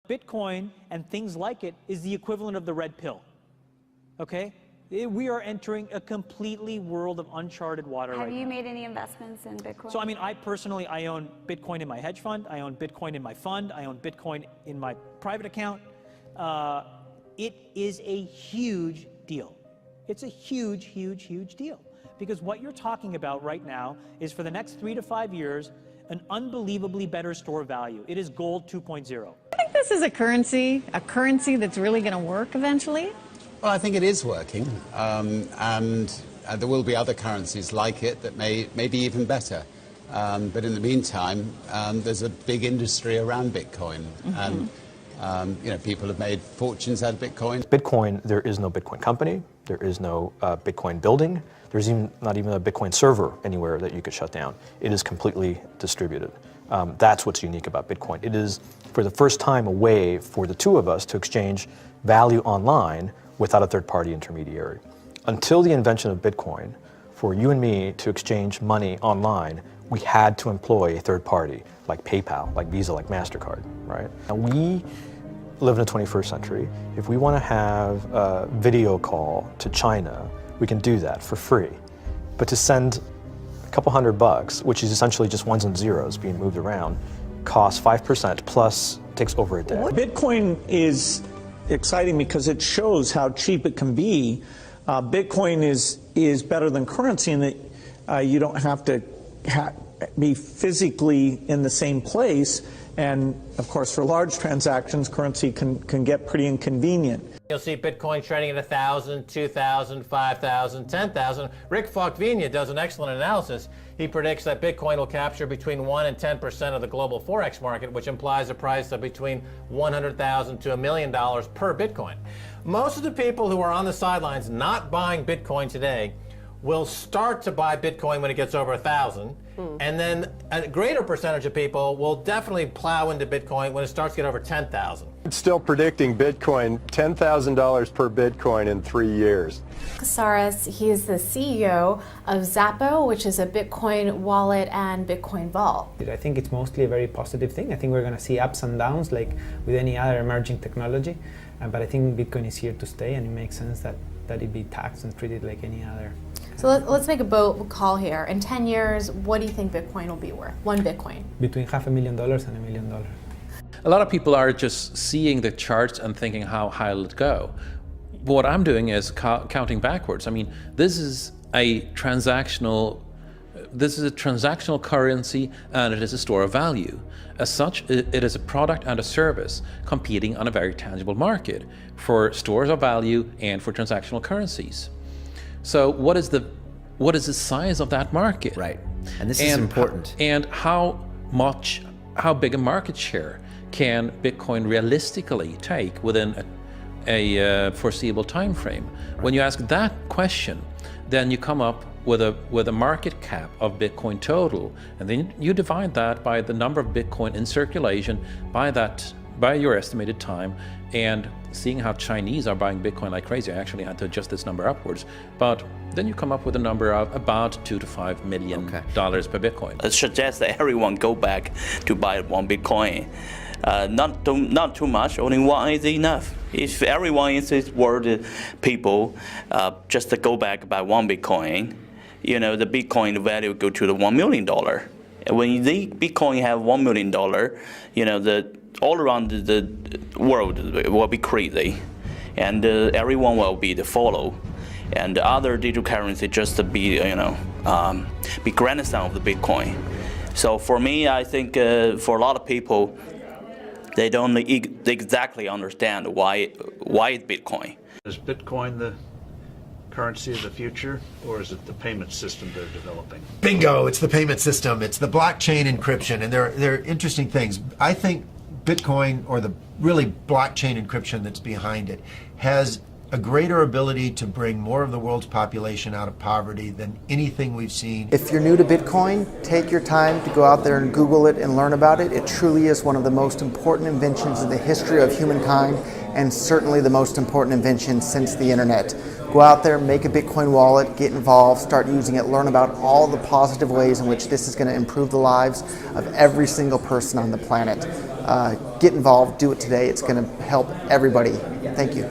Bitcoin and things like it is the equivalent of the red pill, okay? We are entering a completely world of uncharted water right now. Have you made any investments in Bitcoin? So, I mean, I personally, I own Bitcoin in my hedge fund. I own Bitcoin in my fund. I own Bitcoin in my private account. It is a huge deal. It's a huge, huge, huge deal. Because what you're talking about right now is for the next 3 to 5 years, an unbelievably better store value. It is gold 2.0. I think this is a currency that's really going to work eventually. Well, I think it is working, and there will be other currencies like it that may be even better. But in the meantime, there's a big industry around Bitcoin, and you know, people have made fortunes out of Bitcoin. Bitcoin, there is no Bitcoin company, there is no Bitcoin building, there's not even a Bitcoin server anywhere that you could shut down. It is completely distributed. That's what's unique about Bitcoin. It is, for the first time, a way for the two of us to exchange value online without a third-party intermediary. Until the invention of Bitcoin, for you and me to exchange money online, we had to employ a third party, like PayPal, like Visa, like MasterCard, right? And we live in the 21st century. If we want to have a video call to China, we can do that for free. But to send a couple $100, which is essentially just ones and zeros being moved around, costs 5% plus takes over a day. Bitcoin is exciting because it shows how cheap it can be. Bitcoin is better than currency in that you don't have to be physically in the same place. And of course, for large transactions, currency can get pretty inconvenient. You'll see Bitcoin trading at 1,000, 2,000, 5,000, 10,000. Rick Falkvinia does an excellent analysis. He predicts that Bitcoin will capture between 1 and 10% of the global Forex market, which implies a price of between $100,000 to $1 million per Bitcoin. Most of the people who are on the sidelines not buying Bitcoin today will start to buy Bitcoin when it gets over 1,000. And then a greater percentage of people will definitely plow into Bitcoin when it starts to get over 10,000. It's still predicting Bitcoin, $10,000 per Bitcoin in 3 years. Casares, he is the CEO of Xapo, which is a Bitcoin wallet and Bitcoin vault. I think it's mostly a very positive thing. I think we're going to see ups and downs like with any other emerging technology. But I think Bitcoin is here to stay, and it makes sense that it be taxed and treated like any other. So let's make a bold call here. In 10 years, what do you think Bitcoin will be worth? One Bitcoin? Between $500,000 and $1 million. A lot of people are just seeing the charts and thinking how high will it go. What I'm doing is counting backwards. I mean, this is a transactional currency, and it is a store of value. As such, it is a product and a service competing on a very tangible market for stores of value and for transactional currencies. So what is the size of that market? Right, and this is important. And how big a market share can Bitcoin realistically take within a foreseeable time frame? Right. When you ask that question, then you come up with a market cap of Bitcoin total, and then you divide that by the number of Bitcoin in circulation by your estimated time, and seeing how Chinese are buying Bitcoin like crazy. I actually had to adjust this number upwards, but then you come up with a number of about $2 to $5 million per Bitcoin. It suggests that everyone go back to buy one Bitcoin. Not too much, only one is enough. If everyone in this world, people, just to go back buy one Bitcoin, you know, the Bitcoin value go to the $1 million. And when the Bitcoin have $1 million, you know, all around the world will be crazy, and everyone will be the follow, and the other digital currency just to be, you know, be grandson of the Bitcoin. So for me, I think for a lot of people, they don't exactly understand why it's Bitcoin. Is Bitcoin the currency of the future, or is it the payment system they're developing? Bingo! It's the payment system. It's the blockchain encryption, and they're interesting things. I think Bitcoin, or the really blockchain encryption that's behind it, has a greater ability to bring more of the world's population out of poverty than anything we've seen. If you're new to Bitcoin, take your time to go out there and Google it and learn about it. It truly is one of the most important inventions in the history of humankind, and certainly the most important invention since the internet. Go out there, make a Bitcoin wallet, get involved, start using it, learn about all the positive ways in which this is going to improve the lives of every single person on the planet. get involved, do it today. It's going to help everybody. Thank you.